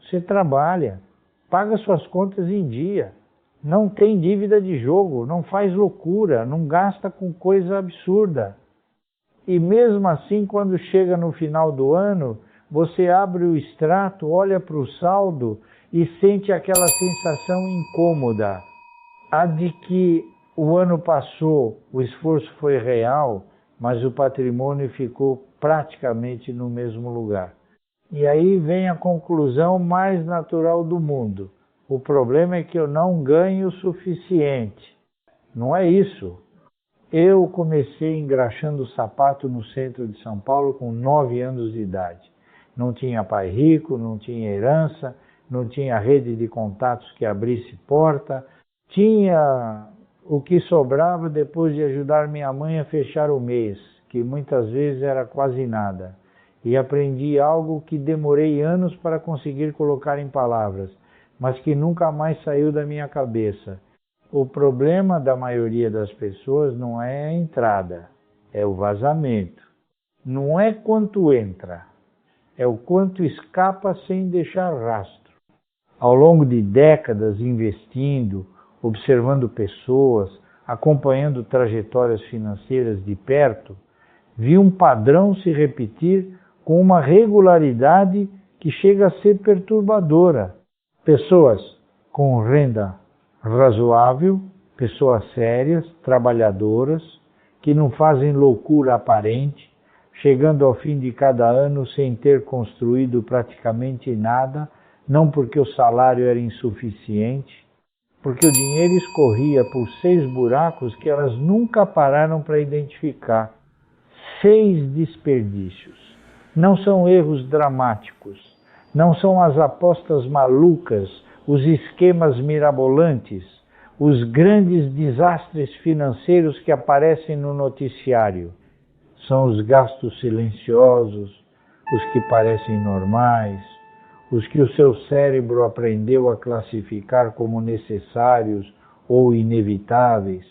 você trabalha, paga suas contas em dia, não tem dívida de jogo, não faz loucura, não gasta com coisa absurda. E mesmo assim, quando chega no final do ano, você abre o extrato, olha para o saldo e sente aquela sensação incômoda, a de que o ano passou, o esforço foi real, mas o patrimônio ficou praticamente no mesmo lugar. E aí vem a conclusão mais natural do mundo. O problema é que eu não ganho o suficiente. Não é isso. Eu comecei engraxando sapato no centro de São Paulo com 9 anos de idade. Não tinha pai rico, não tinha herança, não tinha rede de contatos que abrisse porta. Tinha o que sobrava depois de ajudar minha mãe a fechar o mês, que muitas vezes era quase nada. E aprendi algo que demorei anos para conseguir colocar em palavras, mas que nunca mais saiu da minha cabeça. O problema da maioria das pessoas não é a entrada, é o vazamento. Não é quanto entra, é o quanto escapa sem deixar rastro. Ao longo de décadas investindo, observando pessoas, acompanhando trajetórias financeiras de perto, vi um padrão se repetir com uma regularidade que chega a ser perturbadora. Pessoas com renda razoável, pessoas sérias, trabalhadoras, que não fazem loucura aparente, chegando ao fim de cada ano sem ter construído praticamente nada, não porque o salário era insuficiente, porque o dinheiro escorria por 6 buracos que elas nunca pararam para identificar. 6 desperdícios. Não são erros dramáticos, não são as apostas malucas, os esquemas mirabolantes, os grandes desastres financeiros que aparecem no noticiário. São os gastos silenciosos, os que parecem normais, os que o seu cérebro aprendeu a classificar como necessários ou inevitáveis.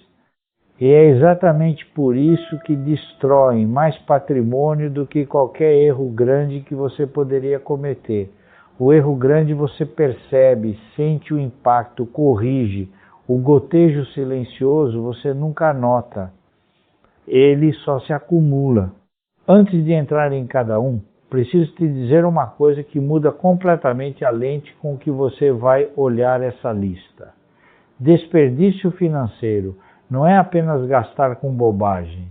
E é exatamente por isso que destroem mais patrimônio do que qualquer erro grande que você poderia cometer. O erro grande você percebe, sente o impacto, corrige. O gotejo silencioso você nunca nota. Ele só se acumula. Antes de entrar em cada um, preciso te dizer uma coisa que muda completamente a lente com que você vai olhar essa lista. Desperdício financeiro não é apenas gastar com bobagem.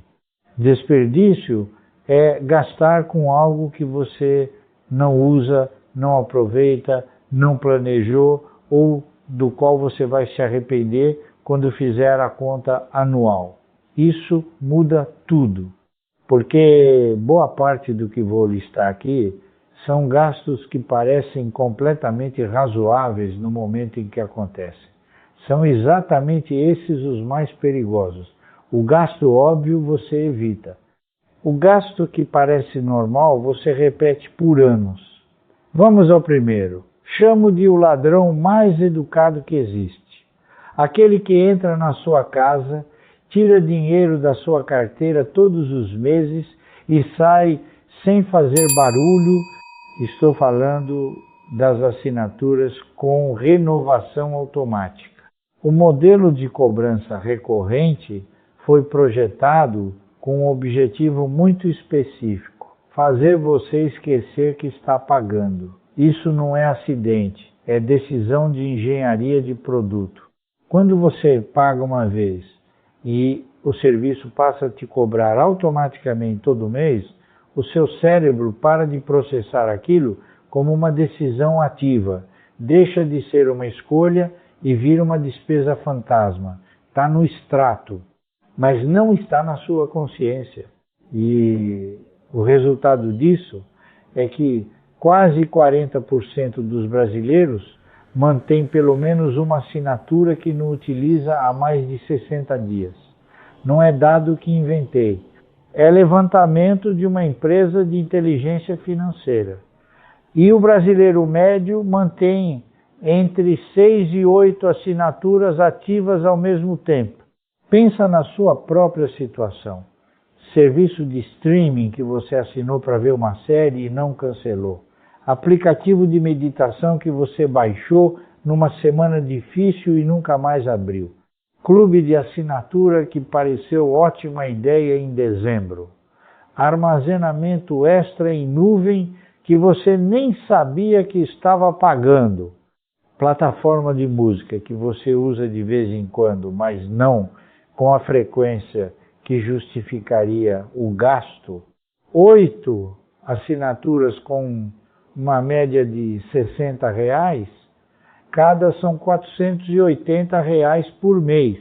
Desperdício é gastar com algo que você não usa, não aproveita, não planejou ou do qual você vai se arrepender quando fizer a conta anual. Isso muda tudo, porque boa parte do que vou listar aqui são gastos que parecem completamente razoáveis no momento em que acontecem. São exatamente esses os mais perigosos. O gasto óbvio você evita. O gasto que parece normal você repete por anos. Vamos ao primeiro. Chamo de o ladrão mais educado que existe. Aquele que entra na sua casa, tira dinheiro da sua carteira todos os meses e sai sem fazer barulho. Estou falando das assinaturas com renovação automática. O modelo de cobrança recorrente foi projetado com um objetivo muito específico: fazer você esquecer que está pagando. Isso não é acidente, é decisão de engenharia de produto. Quando você paga uma vez e o serviço passa a te cobrar automaticamente todo mês, o seu cérebro para de processar aquilo como uma decisão ativa, deixa de ser uma escolha e vira uma despesa fantasma. Está no extrato, mas não está na sua consciência. E o resultado disso é que quase 40% dos brasileiros mantém pelo menos uma assinatura que não utiliza há mais de 60 dias. Não é dado que inventei. É levantamento de uma empresa de inteligência financeira. E o brasileiro médio mantém entre 6 e 8 assinaturas ativas ao mesmo tempo. Pensa na sua própria situação. Serviço de streaming que você assinou para ver uma série e não cancelou. aplicativo de meditação que você baixou numa semana difícil e nunca mais abriu, clube de assinatura que pareceu ótima ideia em dezembro, armazenamento extra em nuvem que você nem sabia que estava pagando, plataforma de música que você usa de vez em quando, mas não com a frequência que justificaria o gasto, 8 assinaturas com uma média de R$60, cada são R$480 por mês.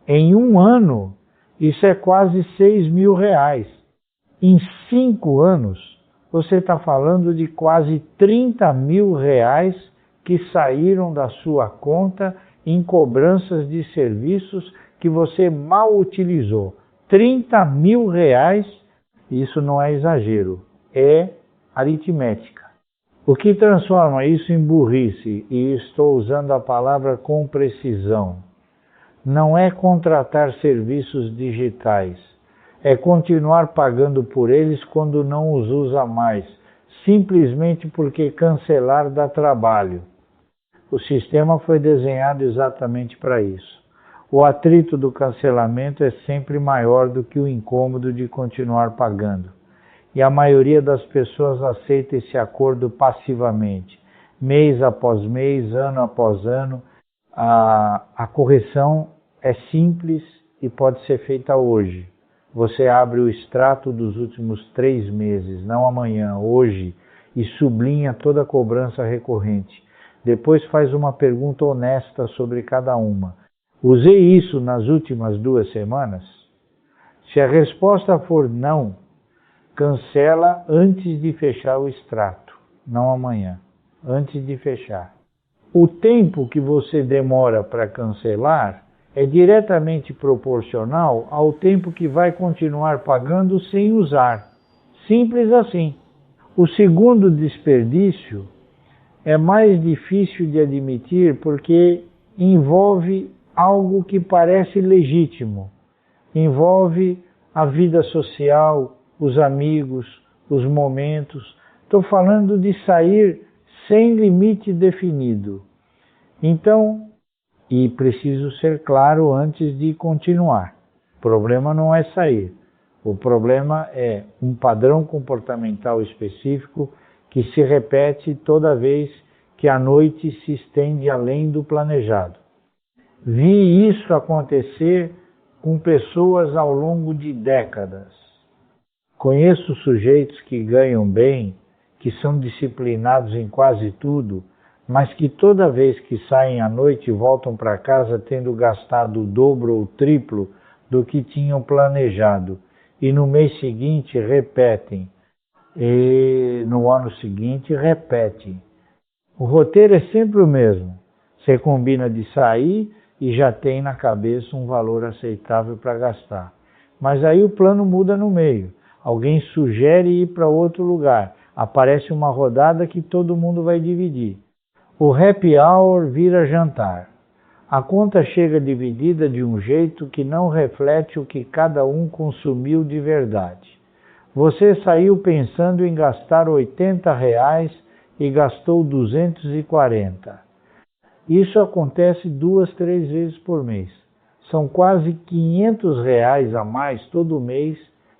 Em um ano, isso é quase R$6.000. Em 5 anos, você está falando de quase R$30.000 que saíram da sua conta em cobranças de serviços que você mal utilizou. R$30.000, isso não é exagero, é aritmética. O que transforma isso em burrice, e estou usando a palavra com precisão, não é contratar serviços digitais, é continuar pagando por eles quando não os usa mais, simplesmente porque cancelar dá trabalho. O sistema foi desenhado exatamente para isso. O atrito do cancelamento é sempre maior do que o incômodo de continuar pagando. E a maioria das pessoas aceita esse acordo passivamente. Mês após mês, ano após ano, a correção é simples e pode ser feita hoje. Você abre o extrato dos últimos 3 meses, não amanhã, hoje, e sublinha toda a cobrança recorrente. Depois faz uma pergunta honesta sobre cada uma. Usei isso nas últimas 2 semanas? Se a resposta for não, cancela antes de fechar o extrato, não amanhã, antes de fechar. O tempo que você demora para cancelar é diretamente proporcional ao tempo que vai continuar pagando sem usar. Simples assim. O segundo desperdício é mais difícil de admitir porque envolve algo que parece legítimo. Envolve a vida social, os amigos, os momentos. Estou falando de sair sem limite definido. Então, e preciso ser claro antes de continuar. O problema não é sair. O problema é um padrão comportamental específico que se repete toda vez que a noite se estende além do planejado. Vi isso acontecer com pessoas ao longo de décadas. Conheço sujeitos que ganham bem, que são disciplinados em quase tudo, mas que toda vez que saem à noite voltam para casa tendo gastado o dobro ou o triplo do que tinham planejado. E no mês seguinte repetem. E no ano seguinte repetem. O roteiro é sempre o mesmo. Você combina de sair e já tem na cabeça um valor aceitável para gastar. Mas aí o plano muda no meio. Alguém sugere ir para outro lugar. Aparece uma rodada que todo mundo vai dividir. O happy hour vira jantar. A conta chega dividida de um jeito que não reflete o que cada um consumiu de verdade. Você saiu pensando em gastar R$80 e gastou 240. Isso acontece 2, 3 vezes por mês. São quase R$500 a mais todo mês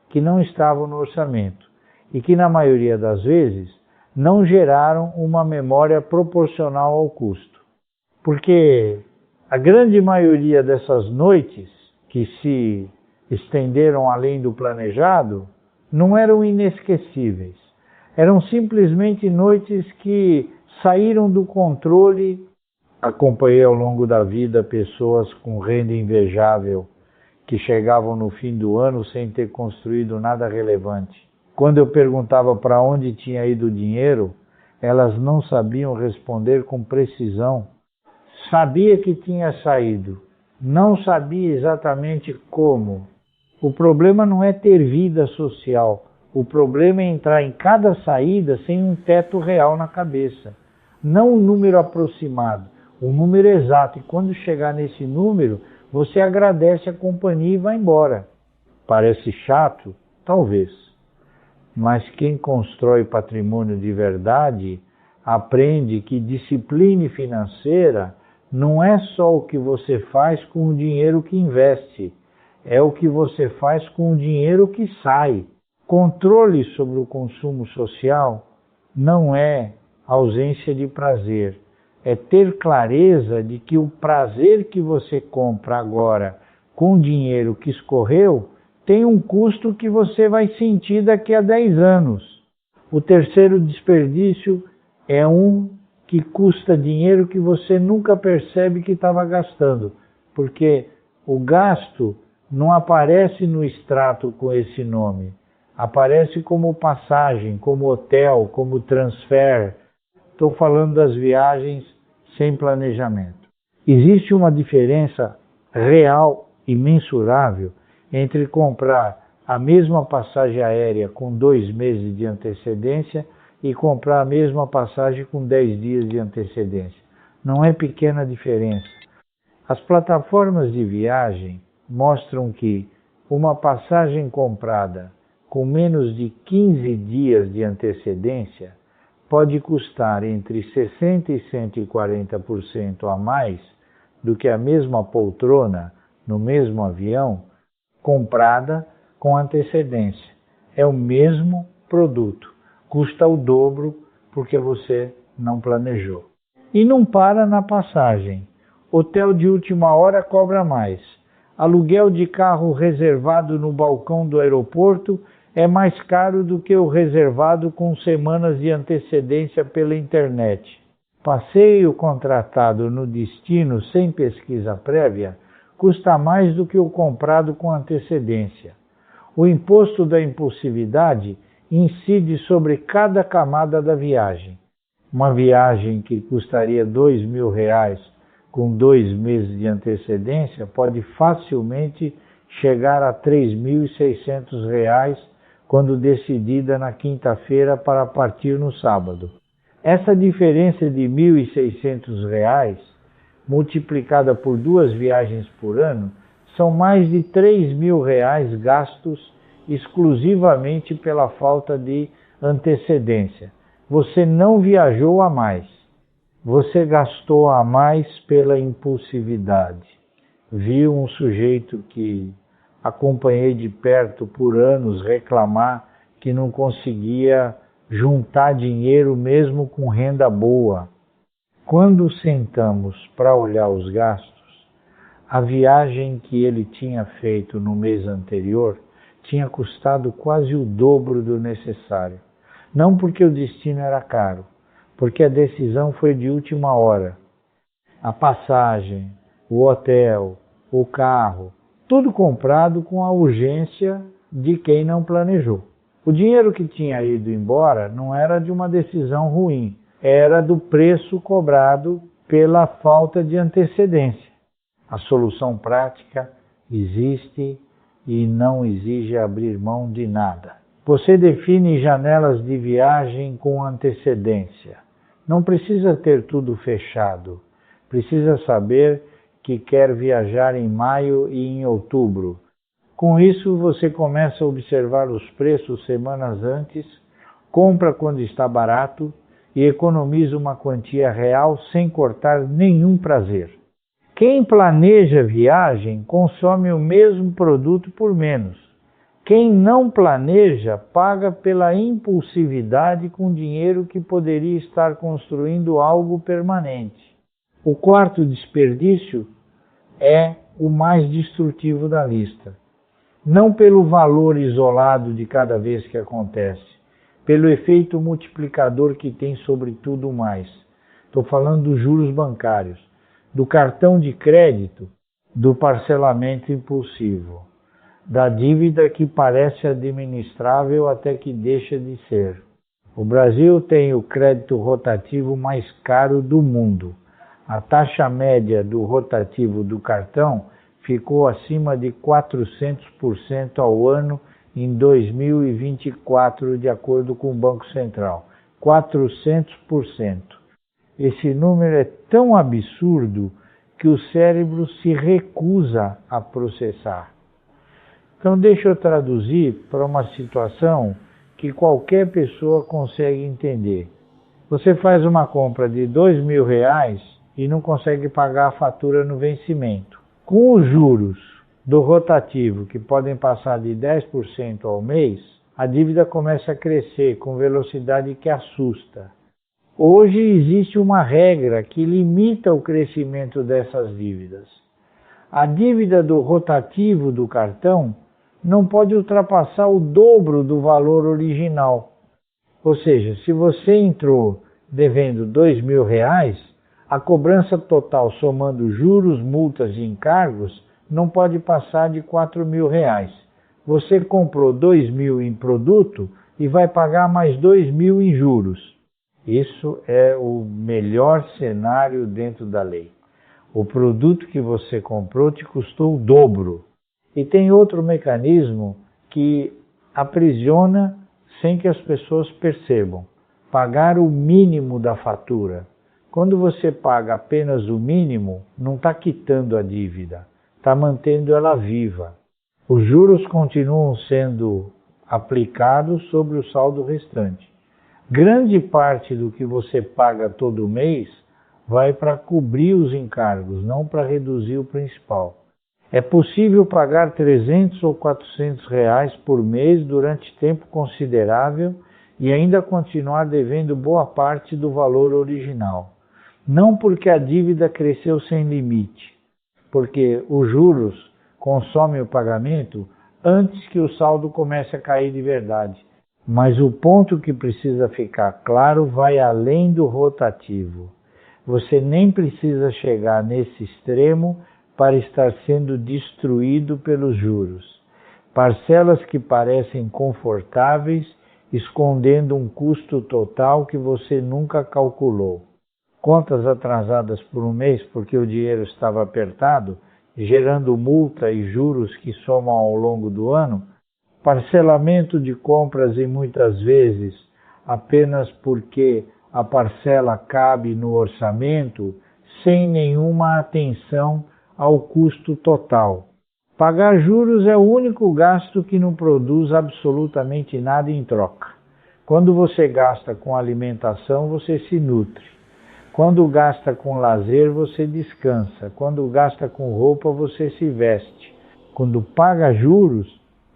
que não estavam no orçamento e que, na maioria das vezes, não geraram uma memória proporcional ao custo. Porque a grande maioria dessas noites que se estenderam além do planejado não eram inesquecíveis. Eram simplesmente noites que saíram do controle. Acompanhei ao longo da vida pessoas com renda invejável que chegavam no fim do ano sem ter construído nada relevante. Quando eu perguntava para onde tinha ido o dinheiro, elas não sabiam responder com precisão. Sabia que tinha saído, não sabia exatamente como. O problema não é ter vida social, o problema é entrar em cada saída sem um teto real na cabeça. Não um número aproximado, um número exato. E quando chegar nesse número, você agradece a companhia e vai embora. Parece chato? Talvez. Mas quem constrói patrimônio de verdade aprende que disciplina financeira não é só o que você faz com o dinheiro que investe, é o que você faz com o dinheiro que sai. Controle sobre o consumo social não é ausência de prazer, é ter clareza de que o prazer que você compra agora com dinheiro que escorreu tem um custo que você vai sentir daqui a 10 anos. O terceiro desperdício é um que custa dinheiro que você nunca percebe que estava gastando, porque o gasto não aparece no extrato com esse nome, aparece como passagem, como hotel, como transfer. Estou falando das viagens sem planejamento. Existe uma diferença real e mensurável entre comprar a mesma passagem aérea com 2 meses de antecedência e comprar a mesma passagem com 10 dias de antecedência. Não é pequena diferença. As plataformas de viagem mostram que uma passagem comprada com menos de 15 dias de antecedência pode custar entre 60% e 140% a mais do que a mesma poltrona no mesmo avião comprada com antecedência. É o mesmo produto, custa o dobro porque você não planejou. E não para na passagem. Hotel de última hora cobra mais. Aluguel de carro reservado no balcão do aeroporto é mais caro do que o reservado com semanas de antecedência pela internet. Passeio contratado no destino sem pesquisa prévia custa mais do que o comprado com antecedência. O imposto da impulsividade incide sobre cada camada da viagem. Uma viagem que custaria R$2.000 com 2 meses de antecedência pode facilmente chegar a R$3.600 quando decidida na quinta-feira para partir no sábado. Essa diferença de R$1.600 multiplicada por 2 viagens por ano são mais de R$3.000 gastos exclusivamente pela falta de antecedência. Você não viajou a mais, você gastou a mais pela impulsividade. Vi um sujeito que acompanhei de perto por anos reclamar que não conseguia juntar dinheiro mesmo com renda boa. Quando sentamos para olhar os gastos, a viagem que ele tinha feito no mês anterior tinha custado quase o dobro do necessário. Não porque o destino era caro, porque a decisão foi de última hora. A passagem, o hotel, o carro, tudo comprado com a urgência de quem não planejou. O dinheiro que tinha ido embora não era de uma decisão ruim, era do preço cobrado pela falta de antecedência. A solução prática existe e não exige abrir mão de nada. Você define janelas de viagem com antecedência. Não precisa ter tudo fechado. Precisa saber que quer viajar em maio e em outubro. Com isso, você começa a observar os preços semanas antes, compra quando está barato e economiza uma quantia real sem cortar nenhum prazer. Quem planeja viagem consome o mesmo produto por menos. Quem não planeja paga pela impulsividade com dinheiro que poderia estar construindo algo permanente. O quarto desperdício é o mais destrutivo da lista. Não pelo valor isolado de cada vez que acontece, pelo efeito multiplicador que tem sobre tudo mais. Estou falando dos juros bancários, do cartão de crédito, do parcelamento impulsivo, da dívida que parece administrável até que deixa de ser. O Brasil tem o crédito rotativo mais caro do mundo. A taxa média do rotativo do cartão ficou acima de 400% ao ano em 2024, de acordo com o Banco Central. 400%. Esse número é tão absurdo que o cérebro se recusa a processar. Então deixa eu traduzir para uma situação que qualquer pessoa consegue entender. Você faz uma compra de R$ 2.000 e não consegue pagar a fatura no vencimento. Com os juros do rotativo, que podem passar de 10% ao mês, a dívida começa a crescer com velocidade que assusta. Hoje existe uma regra que limita o crescimento dessas dívidas. A dívida do rotativo do cartão não pode ultrapassar o dobro do valor original. Ou seja, se você entrou devendo R$ 2.000, a cobrança total somando juros, multas e encargos não pode passar de R$ 4.000. Você comprou R$ 2.000 em produto e vai pagar mais R$ 2.000 em juros. Isso é o melhor cenário dentro da lei. O produto que você comprou te custou o dobro. E tem outro mecanismo que aprisiona sem que as pessoas percebam. Pagar o mínimo da fatura. Quando você paga apenas o mínimo, não está quitando a dívida, está mantendo ela viva. Os juros continuam sendo aplicados sobre o saldo restante. Grande parte do que você paga todo mês vai para cobrir os encargos, não para reduzir o principal. É possível pagar R$ 300 ou R$ 400 por mês durante tempo considerável e ainda continuar devendo boa parte do valor original. Não porque a dívida cresceu sem limite, porque os juros consomem o pagamento antes que o saldo comece a cair de verdade. Mas o ponto que precisa ficar claro vai além do rotativo. Você nem precisa chegar nesse extremo para estar sendo destruído pelos juros. Parcelas que parecem confortáveis, escondendo um custo total que você nunca calculou. Contas atrasadas por um mês porque o dinheiro estava apertado, gerando multa e juros que somam ao longo do ano. Parcelamento de compras e muitas vezes apenas porque a parcela cabe no orçamento, sem nenhuma atenção ao custo total. Pagar juros é o único gasto que não produz absolutamente nada em troca. Quando você gasta com alimentação, você se nutre. Quando gasta com lazer, você descansa. Quando gasta com roupa, você se veste. Quando paga juros,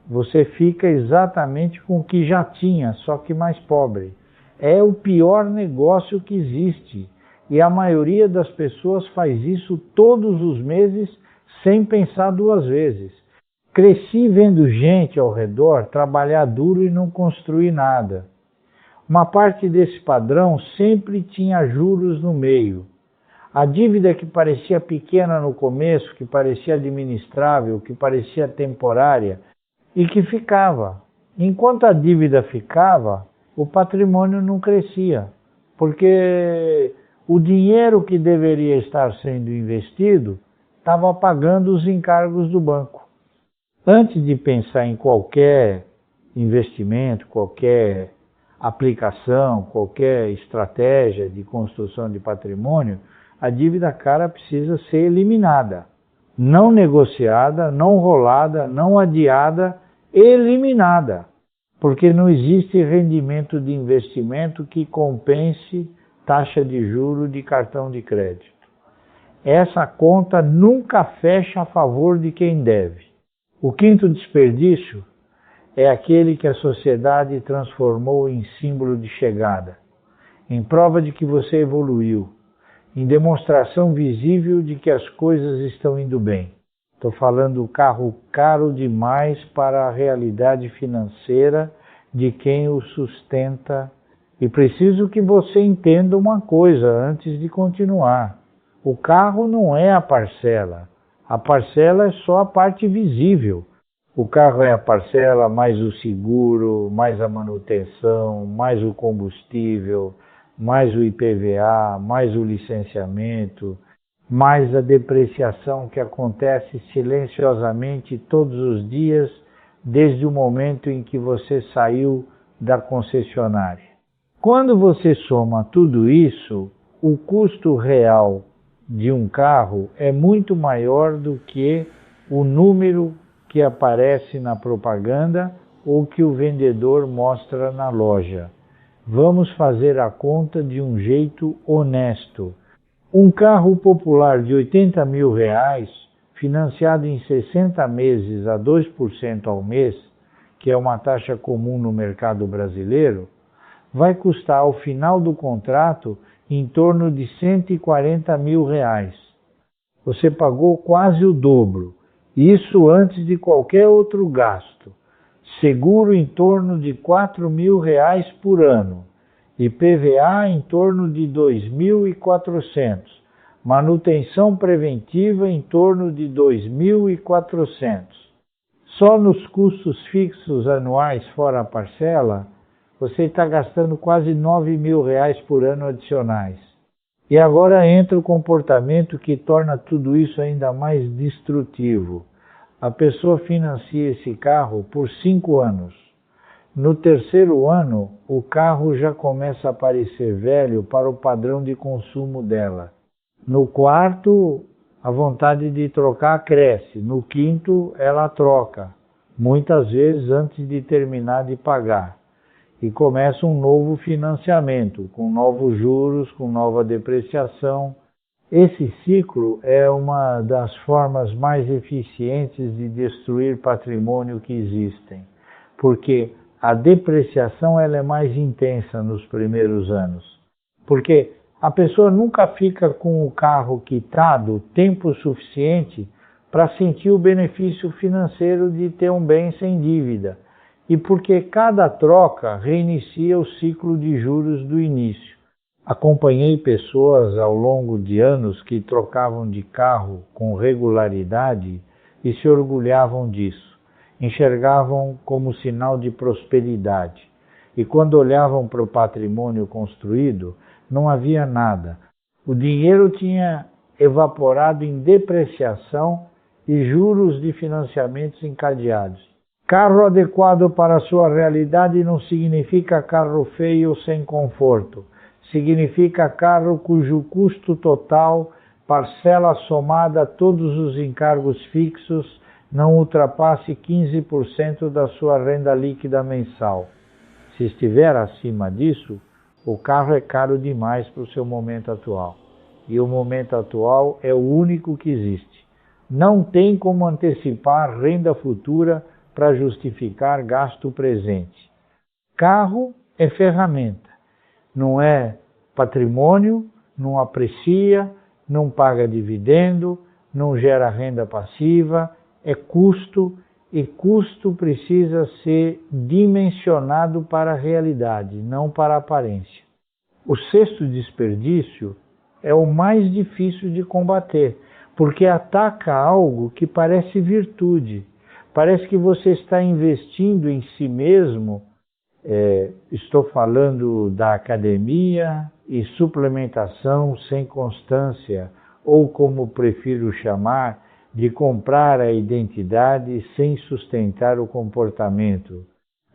você fica exatamente com o que já tinha, só que mais pobre. É o pior negócio que existe. E a maioria das pessoas faz isso todos os meses sem pensar duas vezes. Cresci vendo gente ao redor trabalhar duro e não construir nada. Uma parte desse padrão sempre tinha juros no meio. A dívida que parecia pequena no começo, que parecia administrável, que parecia temporária e que ficava. Enquanto a dívida ficava, o patrimônio não crescia, porque o dinheiro que deveria estar sendo investido estava pagando os encargos do banco. Antes de pensar em qualquer investimento, qualquer aplicação, qualquer estratégia de construção de patrimônio, a dívida cara precisa ser eliminada. Não negociada, não rolada, não adiada, eliminada. Porque não existe rendimento de investimento que compense taxa de juro de cartão de crédito. Essa conta nunca fecha a favor de quem deve. O quinto desperdício é aquele que a sociedade transformou em símbolo de chegada, em prova de que você evoluiu, em demonstração visível de que as coisas estão indo bem. Estou falando do carro caro demais para a realidade financeira de quem o sustenta. E preciso que você entenda uma coisa antes de continuar. O carro não é a parcela é só a parte visível. O carro é a parcela, mais o seguro, mais a manutenção, mais o combustível, mais o IPVA, mais o licenciamento, mais a depreciação que acontece silenciosamente todos os dias, desde o momento em que você saiu da concessionária. Quando você soma tudo isso, o custo real de um carro é muito maior do que o número que aparece na propaganda ou que o vendedor mostra na loja. Vamos fazer a conta de um jeito honesto. Um carro popular de R$80 mil, financiado em 60 meses a 2% ao mês, que é uma taxa comum no mercado brasileiro, vai custar ao final do contrato em torno de R$140 mil. Você pagou quase o dobro, isso antes de qualquer outro gasto. Seguro em torno de R$4 mil por ano, IPVA em torno de 2.400, manutenção preventiva em torno de 2.400. Só nos custos fixos anuais fora a parcela, você está gastando quase R$9 mil por ano adicionais. E agora entra o comportamento que torna tudo isso ainda mais destrutivo. A pessoa financia esse carro por 5 anos. No terceiro ano, o carro já começa a parecer velho para o padrão de consumo dela. No quarto, a vontade de trocar cresce. No quinto, ela troca, muitas vezes antes de terminar de pagar. E começa um novo financiamento, com novos juros, com nova depreciação. Esse ciclo é uma das formas mais eficientes de destruir patrimônio que existem, porque a depreciação ela é mais intensa nos primeiros anos, porque a pessoa nunca fica com o carro quitado tempo suficiente para sentir o benefício financeiro de ter um bem sem dívida, e porque cada troca reinicia o ciclo de juros do início. Acompanhei pessoas ao longo de anos que trocavam de carro com regularidade e se orgulhavam disso. Enxergavam como sinal de prosperidade. E quando olhavam para o patrimônio construído, não havia nada. O dinheiro tinha evaporado em depreciação e juros de financiamentos encadeados. Carro adequado para a sua realidade não significa carro feio sem conforto. Significa carro cujo custo total, parcela somada a todos os encargos fixos, não ultrapasse 15% da sua renda líquida mensal. Se estiver acima disso, o carro é caro demais para o seu momento atual. E o momento atual é o único que existe. Não tem como antecipar renda futura para justificar gasto presente. Carro é ferramenta, não é patrimônio, não aprecia, não paga dividendo, não gera renda passiva, é custo, e custo precisa ser dimensionado para a realidade, não para a aparência. O sexto desperdício é o mais difícil de combater, porque ataca algo que parece virtude. Parece que você está investindo em si mesmo. Estou falando da academia e suplementação sem constância, ou como prefiro chamar, de comprar a identidade sem sustentar o comportamento.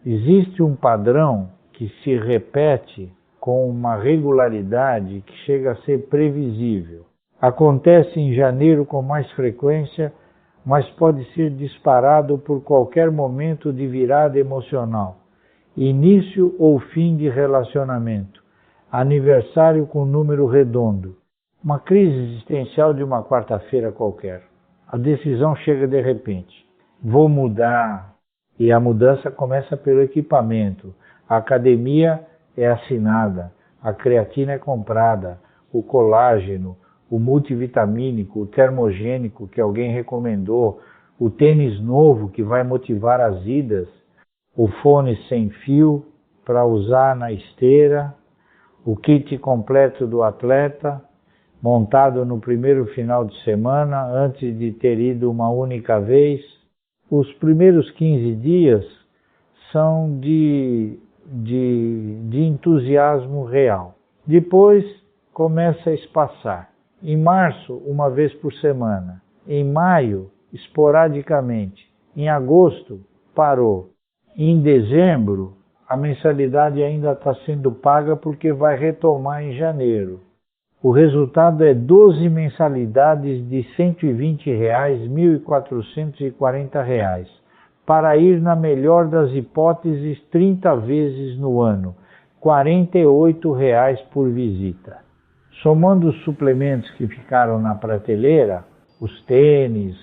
Existe um padrão que se repete com uma regularidade que chega a ser previsível. Acontece em janeiro com mais frequência, mas pode ser disparado por qualquer momento de virada emocional. Início ou fim de relacionamento, aniversário com número redondo, uma crise existencial de uma quarta-feira qualquer. A decisão chega de repente. Vou mudar. E a mudança começa pelo equipamento. A academia é assinada, a creatina é comprada, o colágeno, o multivitamínico, o termogênico que alguém recomendou, o tênis novo que vai motivar as idas, o fone sem fio para usar na esteira, o kit completo do atleta, montado no primeiro final de semana, antes de ter ido uma única vez. Os primeiros 15 dias são de entusiasmo real. Depois começa a espaçar. Em março, uma vez por semana. Em maio, esporadicamente. Em agosto, parou. Em dezembro, a mensalidade ainda está sendo paga porque vai retomar em janeiro. O resultado é 12 mensalidades de R$ 120, R$ 1.440, para ir, na melhor das hipóteses, 30 vezes no ano, R$ 48 por visita. Somando os suplementos que ficaram na prateleira, os tênis,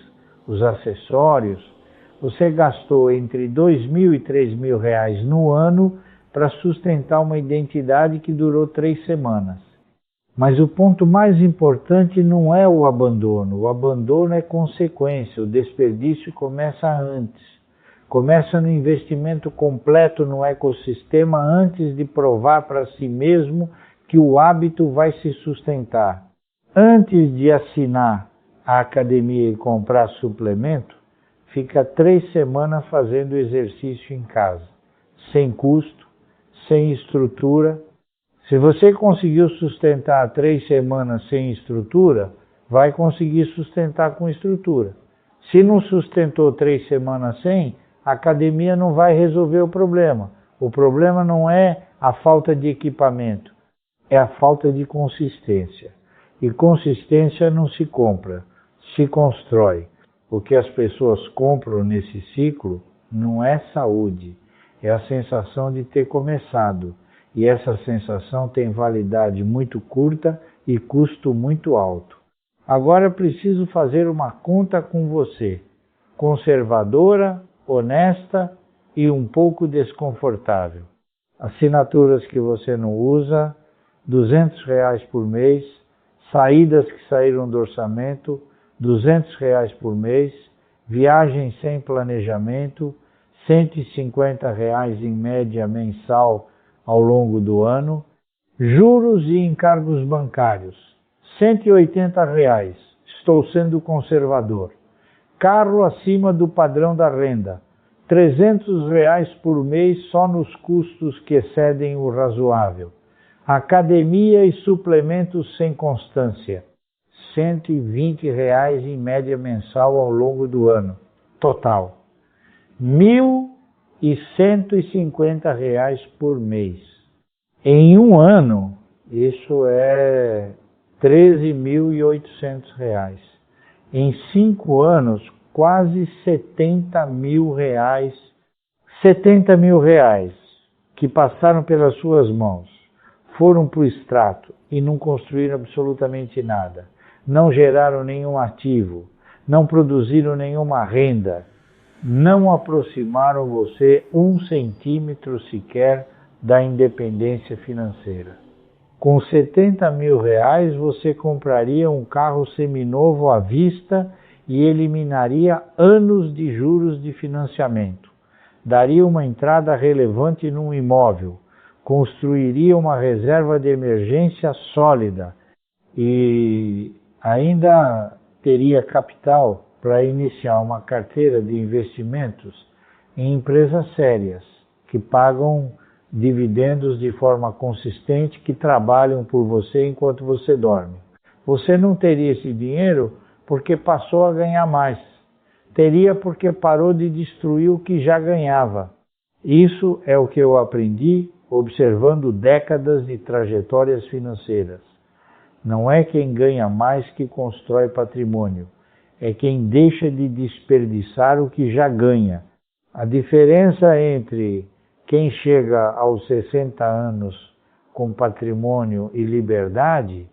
os acessórios, você gastou entre R$ 2.000 e R$ 3.000 no ano para sustentar uma identidade que durou 3 semanas. Mas o ponto mais importante não é o abandono é consequência, o desperdício começa antes. Começa no investimento completo no ecossistema antes de provar para si mesmo que o hábito vai se sustentar. Antes de assinar a academia e comprar suplemento, fica 3 semanas fazendo exercício em casa, sem custo, sem estrutura. Se você conseguiu sustentar 3 semanas sem estrutura, vai conseguir sustentar com estrutura. Se não sustentou 3 semanas sem, a academia não vai resolver o problema. O problema não é a falta de equipamento, é a falta de consistência. E consistência não se compra, se constrói. O que as pessoas compram nesse ciclo não é saúde, é a sensação de ter começado. E essa sensação tem validade muito curta e custo muito alto. Agora preciso fazer uma conta com você, conservadora, honesta e um pouco desconfortável. Assinaturas que você não usa, R$ 200 por mês, saídas que saíram do orçamento, R$ 200 por mês, viagem sem planejamento, R$ 150 em média mensal ao longo do ano, juros e encargos bancários, R$ 180, estou sendo conservador. Carro acima do padrão da renda, R$ 300 por mês só nos custos que excedem o razoável. Academia e suplementos sem constância, R$ 120 em média mensal ao longo do ano, total. R$ 1.150 por mês. Em um ano, isso é R$ 13.800. Em 5 anos, quase R$ 70.000. R$ 70.000 que passaram pelas suas mãos, foram para o extrato e não construíram absolutamente nada. Não geraram nenhum ativo, não produziram nenhuma renda, não aproximaram você 1 centímetro sequer da independência financeira. Com R$ 70.000 você compraria um carro seminovo à vista e eliminaria anos de juros de financiamento. Daria uma entrada relevante num imóvel, construiria uma reserva de emergência sólida e ainda teria capital para iniciar uma carteira de investimentos em empresas sérias, que pagam dividendos de forma consistente, que trabalham por você enquanto você dorme. Você não teria esse dinheiro porque passou a ganhar mais. Teria porque parou de destruir o que já ganhava. Isso é o que eu aprendi observando décadas de trajetórias financeiras. Não é quem ganha mais que constrói patrimônio, é quem deixa de desperdiçar o que já ganha. A diferença entre quem chega aos 60 anos com patrimônio e liberdade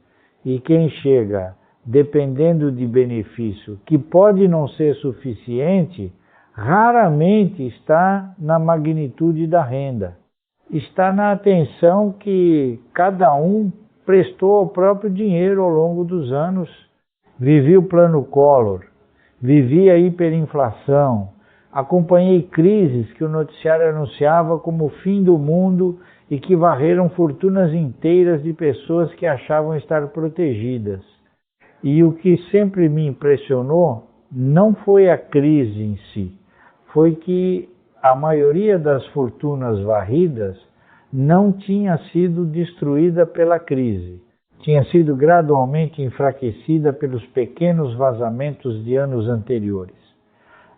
e quem chega dependendo de benefício que pode não ser suficiente, raramente está na magnitude da renda. Está na atenção que cada um prestou ao próprio dinheiro ao longo dos anos. Vivi o plano Collor, vivi a hiperinflação, acompanhei crises que o noticiário anunciava como o fim do mundo e que varreram fortunas inteiras de pessoas que achavam estar protegidas. E o que sempre me impressionou não foi a crise em si, foi que a maioria das fortunas varridas não tinha sido destruída pela crise, tinha sido gradualmente enfraquecida pelos pequenos vazamentos de anos anteriores.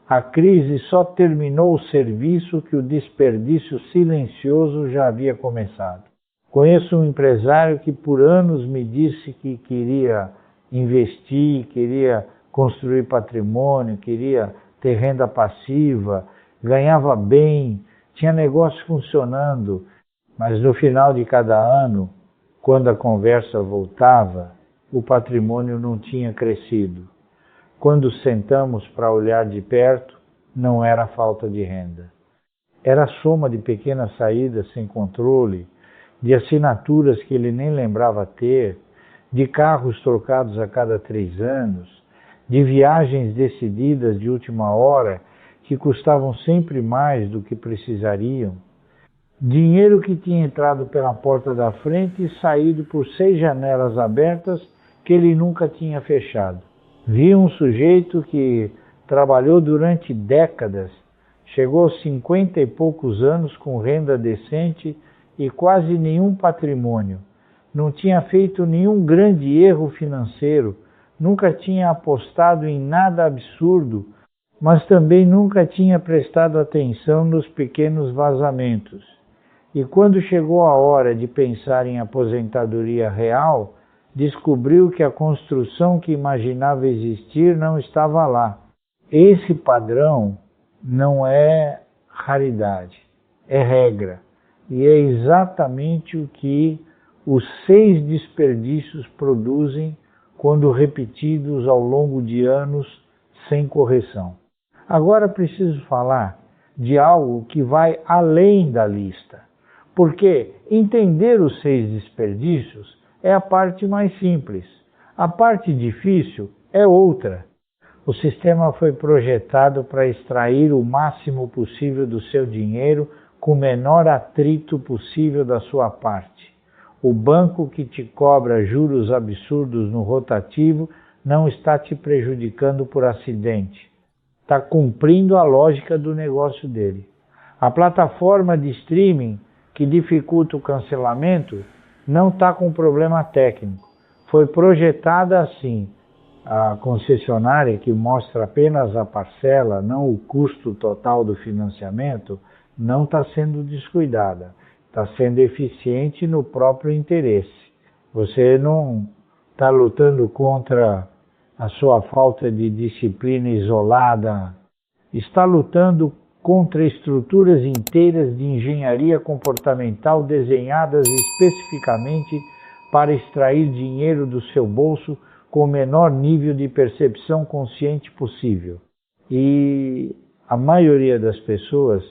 A crise só terminou o serviço que o desperdício silencioso já havia começado. Conheço um empresário que por anos me disse que queria investir, queria construir patrimônio, queria ter renda passiva, ganhava bem, tinha negócio funcionando, mas no final de cada ano, quando a conversa voltava, o patrimônio não tinha crescido. Quando sentamos para olhar de perto, não era falta de renda. Era a soma de pequenas saídas sem controle, de assinaturas que ele nem lembrava ter, de carros trocados a cada 3 anos, de viagens decididas de última hora que custavam sempre mais do que precisariam, dinheiro que tinha entrado pela porta da frente e saído por 6 janelas abertas que ele nunca tinha fechado. Vi um sujeito que trabalhou durante décadas, chegou aos 50 e poucos anos com renda decente e quase nenhum patrimônio. Não tinha feito nenhum grande erro financeiro, nunca tinha apostado em nada absurdo, mas também nunca tinha prestado atenção nos pequenos vazamentos. E quando chegou a hora de pensar em aposentadoria real, descobriu que a construção que imaginava existir não estava lá. Esse padrão não é raridade, é regra. E é exatamente o que os 6 desperdícios produzem quando repetidos ao longo de anos sem correção. Agora preciso falar de algo que vai além da lista, porque entender os 6 desperdícios é a parte mais simples. A parte difícil é outra. O sistema foi projetado para extrair o máximo possível do seu dinheiro com o menor atrito possível da sua parte. O banco que te cobra juros absurdos no rotativo não está te prejudicando por acidente. Está cumprindo a lógica do negócio dele. A plataforma de streaming que dificulta o cancelamento não está com problema técnico. Foi projetada assim. A concessionária, que mostra apenas a parcela, não o custo total do financiamento, não está sendo descuidada. Está sendo eficiente no próprio interesse. Você não está lutando contra a sua falta de disciplina isolada. Está lutando contra estruturas inteiras de engenharia comportamental desenhadas especificamente para extrair dinheiro do seu bolso com o menor nível de percepção consciente possível. E a maioria das pessoas